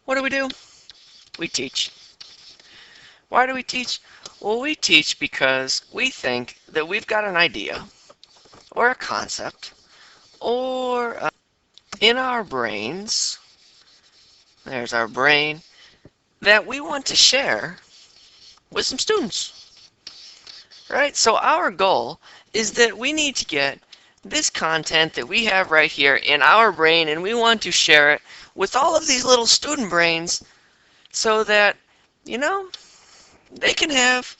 What do? We teach. Why do we teach? Well, we teach because we think that we've got an idea or a concept or in our brains, there's our brain, that we want to share with some students, right? So our goal is that we need to get this content that we have right here in our brain and we want to share it with all of these little student brains so that, you know, they can have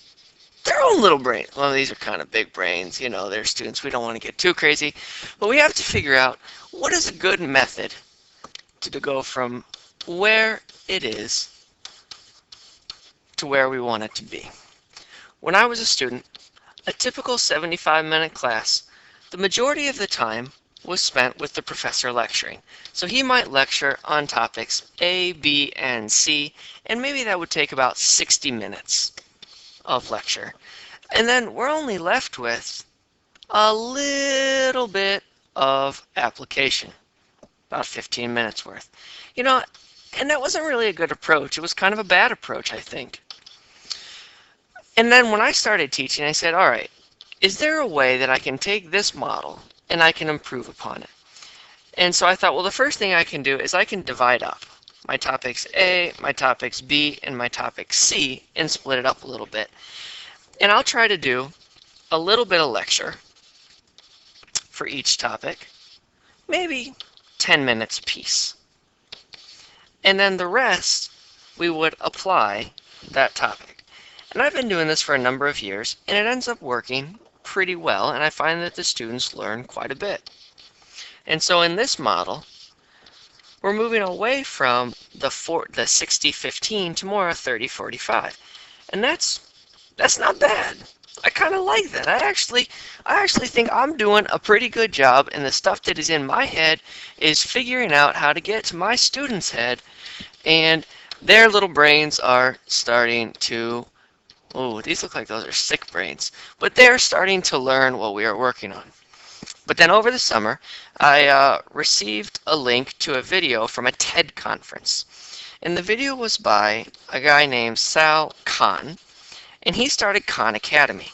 their own little brain. Well, these are kind of big brains, they're students. We don't want to get too crazy, but we have to figure out what is a good method to go from where it is to where we want it to be. When I was a student, a typical 75-minute class, the majority of the time was spent with the professor lecturing. So he might lecture on topics A, B, and C, and maybe that would take about 60 minutes of lecture. And then we're only left with a little bit of application, about 15 minutes worth. And that wasn't really a good approach. It was kind of a bad approach, I think. And then when I started teaching, I said, all right, is there a way that I can take this model and I can improve upon it? And so I thought, well, the first thing I can do is I can divide up my topics A, my topics B, and my topic C and split it up a little bit. And I'll try to do a little bit of lecture for each topic, maybe 10 minutes apiece. And then the rest, we would apply that topic. And I've been doing this for a number of years, and it ends up working pretty well, and I find that the students learn quite a bit. And so in this model, we're moving away from the 60-15 to more a 30-45. And that's not bad. I kind of like that. I actually think I'm doing a pretty good job, and the stuff that is in my head is figuring out how to get to my students' head, and their little brains are starting to, oh, these look like those are sick brains, but they're starting to learn what we are working on. But then over the summer, I received a link to a video from a TED conference. And the video was by a guy named Sal Khan, and he started Khan Academy.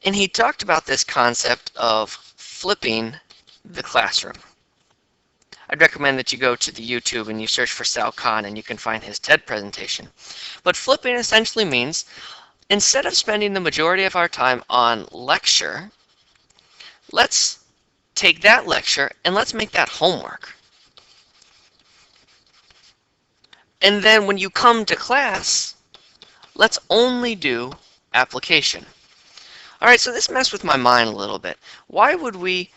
And he talked about this concept of flipping the classroom. I'd recommend that you go to the YouTube and you search for Sal Khan and you can find his TED presentation. But flipping essentially means instead of spending the majority of our time on lecture, let's take that lecture and let's make that homework. And then when you come to class, let's only do application. All right, so this messed with my mind a little bit. Why would we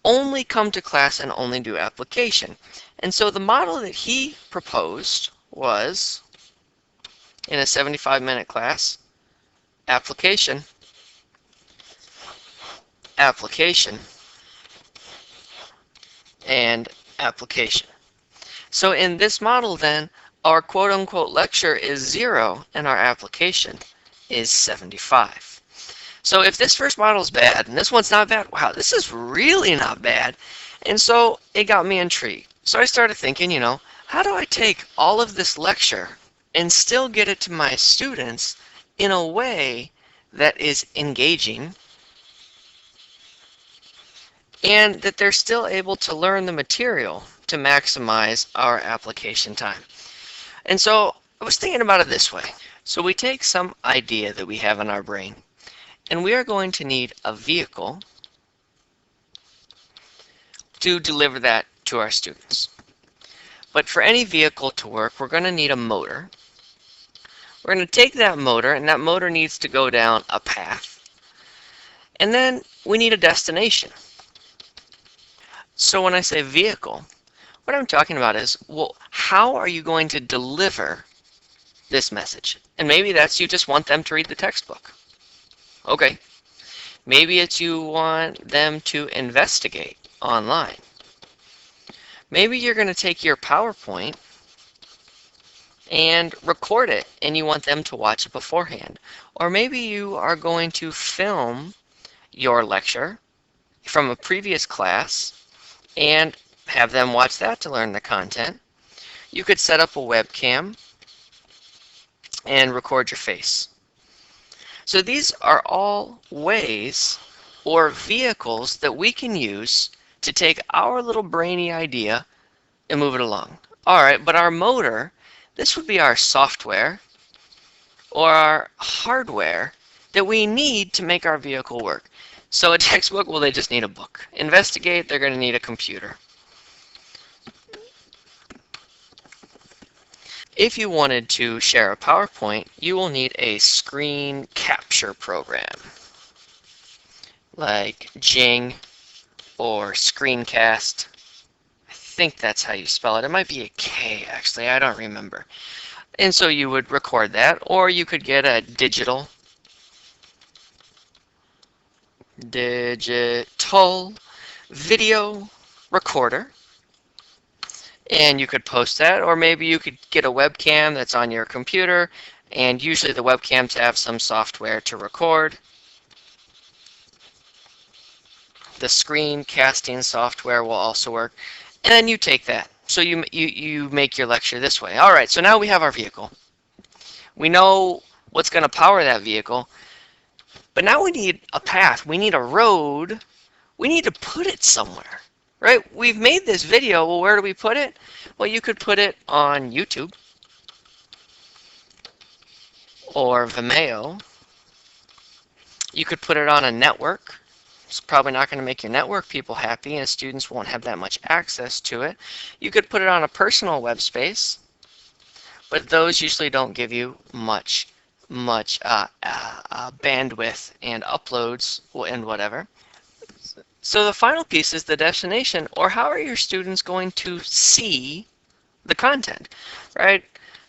only come to class and only do application? And so the model that he proposed was, in a 75-minute class, application, application, and application. So in this model then, our quote-unquote lecture is 0 and our application is 75. So if this first model is bad and this one's not bad, wow, this is really not bad. And so it got me intrigued. So I started thinking, how do I take all of this lecture and still get it to my students in a way that is engaging and that they're still able to learn the material to maximize our application time? And so I was thinking about it this way. So we take some idea that we have in our brain, and we are going to need a vehicle to deliver that to our students. But for any vehicle to work, we're going to need a motor. We're going to take that motor, and that motor needs to go down a path. And then we need a destination. So when I say vehicle, what I'm talking about is, well, how are you going to deliver this message? And maybe that's you just want them to read the textbook. Okay. Maybe it's you want them to investigate online. Maybe you're going to take your PowerPoint and record it and you want them to watch it beforehand. Or maybe you are going to film your lecture from a previous class and have them watch that to learn the content. You could set up a webcam and record your face. So these are all ways or vehicles that we can use to take our little brainy idea and move it along. All right, but our motor, this would be our software or our hardware that we need to make our vehicle work. So a textbook, well, they just need a book. Investigate, they're going to need a computer. If you wanted to share a PowerPoint, you will need a screen capture program like Jing or Screencast. I think that's how you spell it. It might be a K, actually. I don't remember. And so you would record that, or you could get a digital video recorder, and you could post that, or maybe you could get a webcam that's on your computer, and usually the webcams have some software to record. The screen casting software will also work, and then you take that. So you make your lecture this way. All right, so now we have our vehicle. We know what's going to power that vehicle, but now we need a path. We need a road. We need to put it somewhere, right? We've made this video. Well, where do we put it? Well, you could put it on YouTube or Vimeo. You could put it on a network. It's probably not going to make your network people happy, and students won't have that much access to it. You could put it on a personal web space, but those usually don't give you much bandwidth and uploads and whatever. So the final piece is the destination, or how are your students going to see the content, right?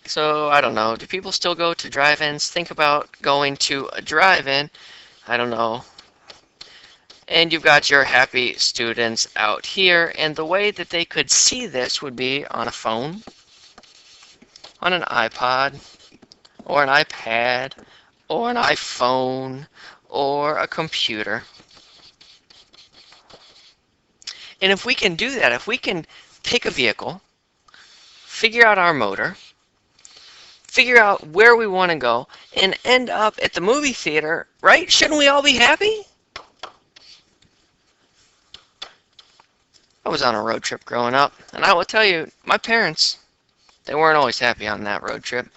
So I don't know, do people still go to drive-ins? Think about going to a drive-in, I don't know, and you've got your happy students out here, and the way that they could see this would be on a phone, on an iPod, or an iPad, or an iPhone, or a computer. And if we can do that, if we can pick a vehicle, figure out our motor, figure out where we want to go, and end up at the movie theater, right? Shouldn't we all be happy? I was on a road trip growing up, and I will tell you, my parents, they weren't always happy on that road trip.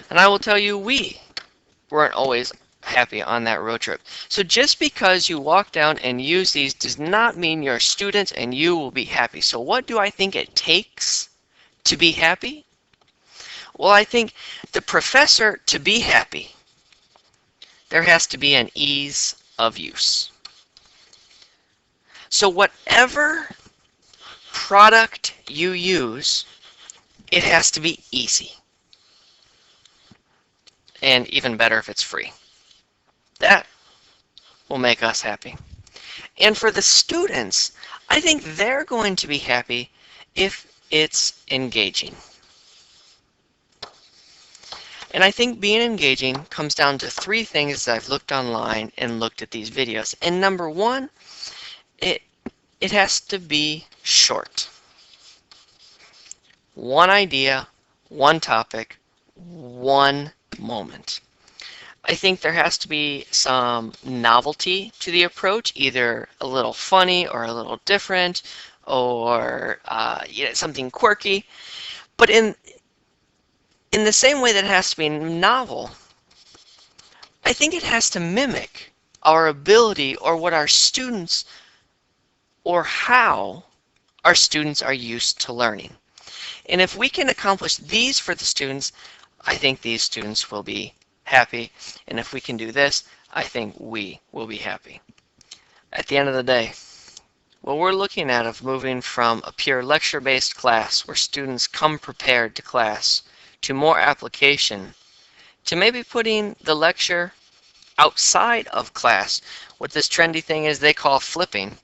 And I will tell you, we weren't always happy on that road trip. So just because you walk down and use these does not mean your students and you will be happy. So what do I think it takes to be happy? Well, I think the professor, to be happy, there has to be an ease of use. So whatever product you use, it has to be easy. And even better if it's free. That will make us happy. And for the students, I think they're going to be happy if it's engaging. And I think being engaging comes down to three things that I've looked online and looked at these videos. And number one, it has to be short. One idea, one topic, one moment. I think there has to be some novelty to the approach, either a little funny or a little different, or something quirky. But in the same way that it has to be novel, I think it has to mimic our ability or what our students or how our students are used to learning. And if we can accomplish these for the students, I think these students will be happy. And if we can do this, I think we will be happy. At the end of the day, what we're looking at of moving from a pure lecture-based class where students come prepared to class to more application, to maybe putting the lecture outside of class. What this trendy thing is they call flipping,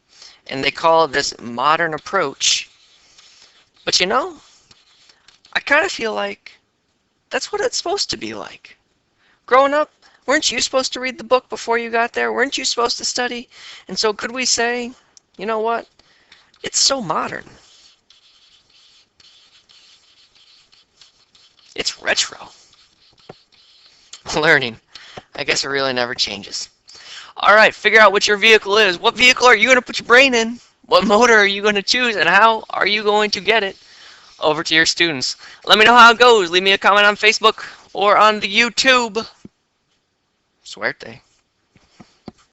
and they call this modern approach. But you know, I kind of feel like that's what it's supposed to be like. Growing up, weren't you supposed to read the book before you got there? Weren't you supposed to study? And so could we say, you know what? It's so modern. Retro. Learning. I guess it really never changes. Alright, figure out what your vehicle is. What vehicle are you going to put your brain in? What motor are you going to choose, and how are you going to get it over to your students? Let me know how it goes. Leave me a comment on Facebook or on the YouTube. Suerte.